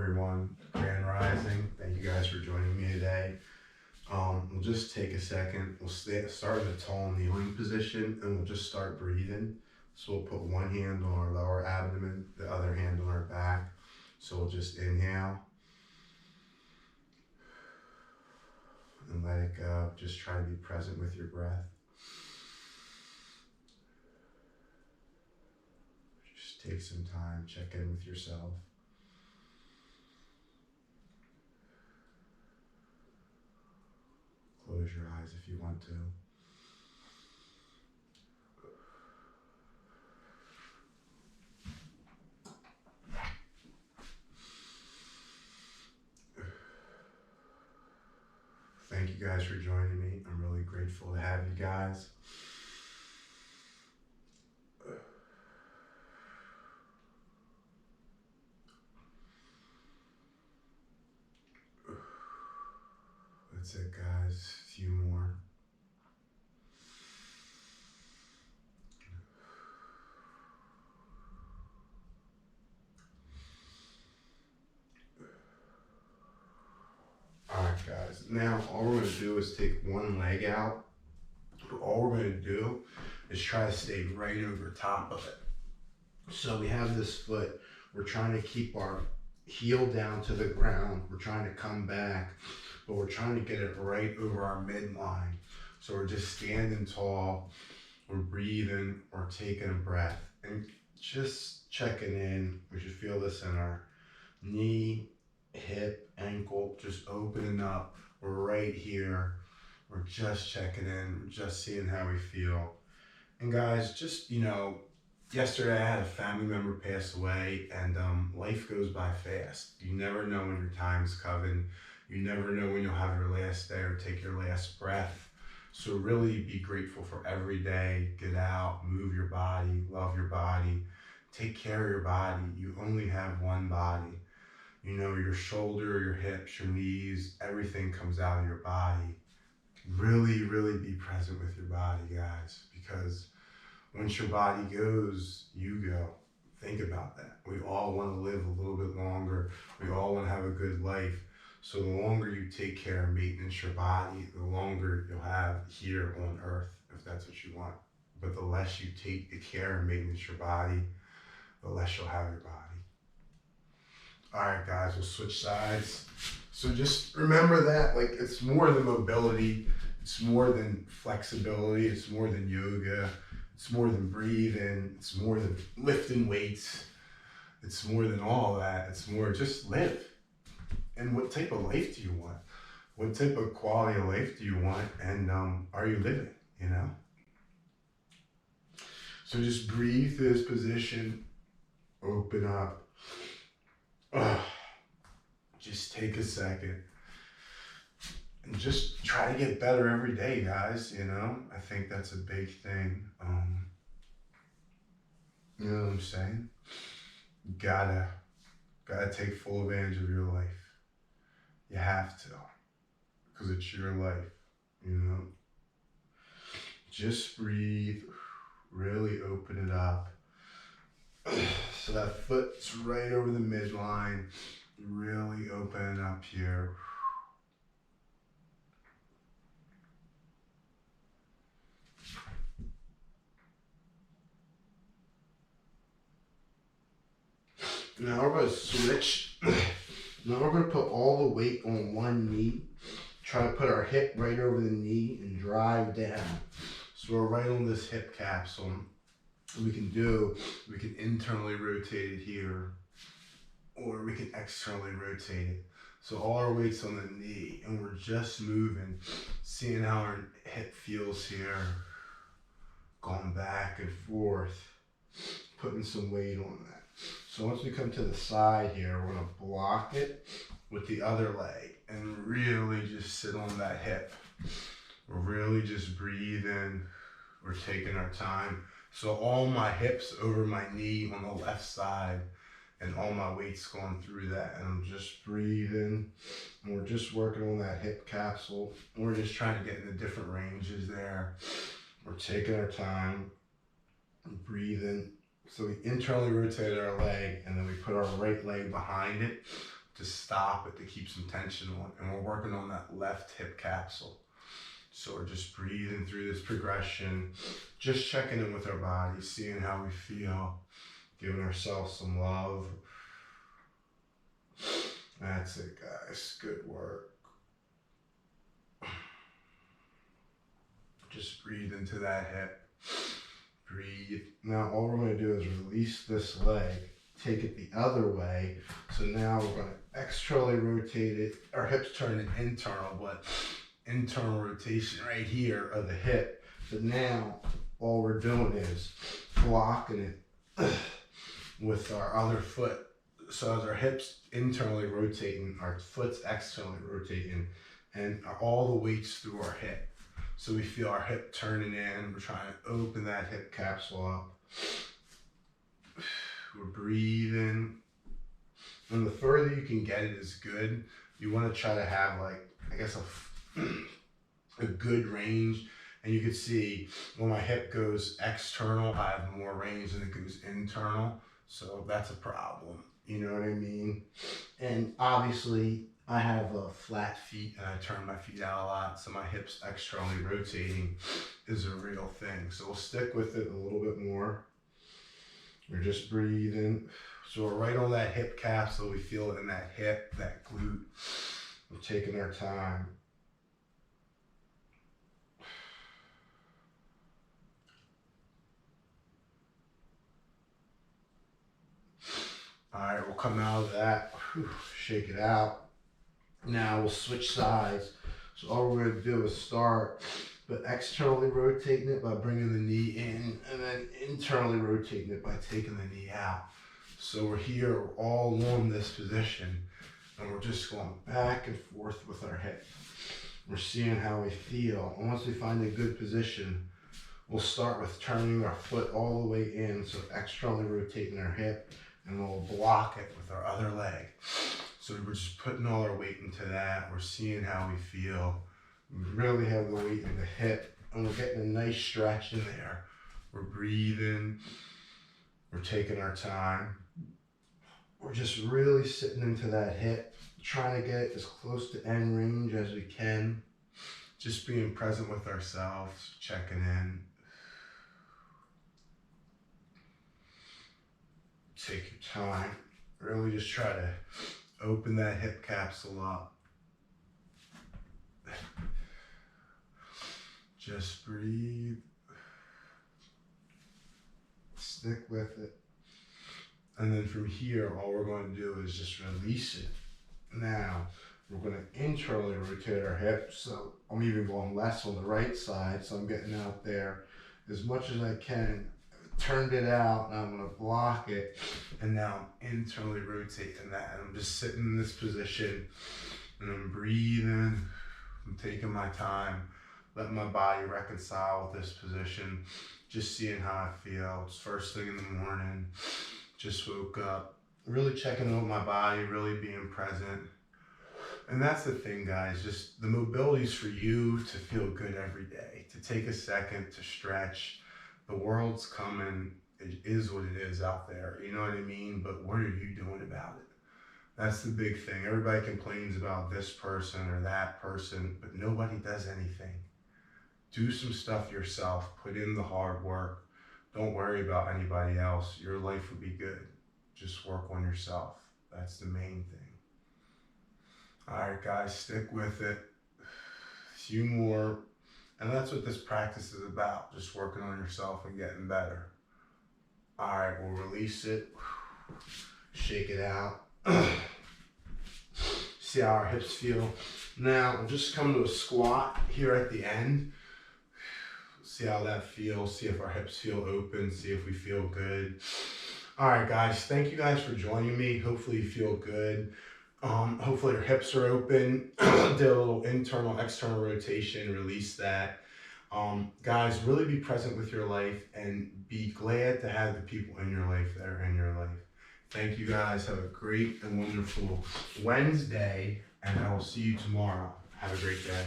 everyone. Grand Rising. Thank you guys for joining me today. We'll just take a second. We'll start in a tall kneeling position and we'll just start breathing. So we'll put one hand on our lower abdomen, the other hand on our back. So we'll just inhale and let it go. Just try to be present with your breath. Just take some time, check in with yourself. Close your eyes if you want to. Thank you guys for joining me. I'm really grateful to have you guys. That's it, guys. A few more. Alright, guys. Now, all we're going to do is take one leg out. But all we're going to do is try to stay right over top of it. So we have this foot. We're trying to keep our heel down to the ground. We're trying to come back, but we're trying to get it right over our midline. So we're just standing tall, we're breathing, we're taking a breath, and just checking in. We should feel this in our knee, hip, ankle, just opening up. We're right here. We're just checking in, we're just seeing how we feel. And guys, just, yesterday I had a family member pass away, and life goes by fast. You never know when your time's coming. You never know when you'll have your last day or take your last breath. So really be grateful for every day. Get out, move your body, love your body, take care of your body. You only have one body. Your shoulder, your hips, your knees, everything comes out of your body. Really, really be present with your body, guys, because once your body goes, you go. Think about that. We all want to live a little bit longer. We all want to have a good life. So the longer you take care and maintenance your body, the longer you'll have here on earth, if that's what you want. But the less you take the care and maintenance your body, the less you'll have your body. All right, guys, we'll switch sides. So just remember that, it's more than mobility. It's more than flexibility. It's more than yoga. It's more than breathing. It's more than lifting weights. It's more than all that. It's more just live. And what type of life do you want? What type of quality of life do you want? And are you living, So just breathe through this position. Open up. Just take a second. And just try to get better every day, guys, I think that's a big thing. You know what I'm saying? You gotta take full advantage of your life. You have to, because it's your life, Just breathe, really open it up. So that foot's right over the midline. Really open it up here. Now we're going to switch. Now we're going to put all the weight on one knee. Try to put our hip right over the knee and drive down. So we're right on this hip capsule. We can internally rotate it here, or we can externally rotate it. So all our weight's on the knee, and we're just moving, seeing how our hip feels here, going back and forth, putting some weight on that. So once we come to the side here, we're gonna block it with the other leg and really just sit on that hip. We're really just breathing. We're taking our time. So all my hips over my knee on the left side, and all my weight's going through that. And I'm just breathing. And we're just working on that hip capsule. And we're just trying to get into different ranges there. We're taking our time, breathing. So we internally rotate our leg, and then we put our right leg behind it to stop it, to keep some tension on. And we're working on that left hip capsule. So we're just breathing through this progression, just checking in with our body, seeing how we feel, giving ourselves some love. That's it, guys. Good work. Just breathe into that hip. Breathe. Now all we're going to do is release this leg, take it the other way. So now we're going to externally rotate it. Our hips turn to internal, but internal rotation right here of the hip. But now all we're doing is blocking it with our other foot. So as our hips internally rotating, our foot's externally rotating, and all the weight's through our hip. So we feel our hip turning in. We're trying to open that hip capsule up. We're breathing. And the further you can get it is good. You want to try to have, like, I guess a good range. And you can see when my hip goes external, I have more range than it goes internal. So that's a problem. You know what I mean? And obviously I have flat feet and I turn my feet out a lot. So my hips externally rotating is a real thing. So we'll stick with it a little bit more. We're just breathing. So we're right on that hip capsule. We feel it in that hip, that glute. We're taking our time. All right, we'll come out of that, shake it out. Now we'll switch sides. So all we're gonna do is start, but externally rotating it by bringing the knee in, and then internally rotating it by taking the knee out. So we're here, we're all on this position, and we're just going back and forth with our hip. We're seeing how we feel. And once we find a good position, we'll start with turning our foot all the way in, so externally rotating our hip, and we'll block it with our other leg. So we're just putting all our weight into that. We're seeing how we feel. We really have the weight in the hip, and we're getting a nice stretch in there. We're breathing. We're taking our time. We're just really sitting into that hip, trying to get as close to end range as we can. Just being present with ourselves, checking in. Take your time. Really just try to open that hip capsule up. Just breathe. Stick with it. And then from here, all we're going to do is just release it. Now, we're going to internally rotate our hips. So I'm even going less on the right side. So I'm getting out there as much as I can. Turned it out, and I'm going to block it, and now I'm internally rotating that, and I'm just sitting in this position, and I'm breathing, I'm taking my time, letting my body reconcile with this position, just seeing how I feel. It's first thing in the morning, just woke up, really checking in with my body, really being present. And that's the thing, guys, just the mobility is for you to feel good every day, to take a second to stretch. The world's coming, it is what it is out there, you know what I mean? But what are you doing about it? That's the big thing. Everybody complains about this person or that person, but nobody does anything. Do some stuff yourself, put in the hard work. Don't worry about anybody else. Your life will be good. Just work on yourself. That's the main thing. All right, guys, stick with it. A few more. And that's what this practice is about, just working on yourself and getting better. All right, we'll release it, shake it out. See how our hips feel. Now, we'll just come to a squat here at the end. See how that feels, see if our hips feel open, see if we feel good. All right, guys, thank you guys for joining me. Hopefully you feel good. Hopefully your hips are open. Did a little internal, external rotation, release that. Guys, really be present with your life and be glad to have the people in your life that are in your life. Thank you guys. Have a great and wonderful Wednesday, and I will see you tomorrow. Have a great day.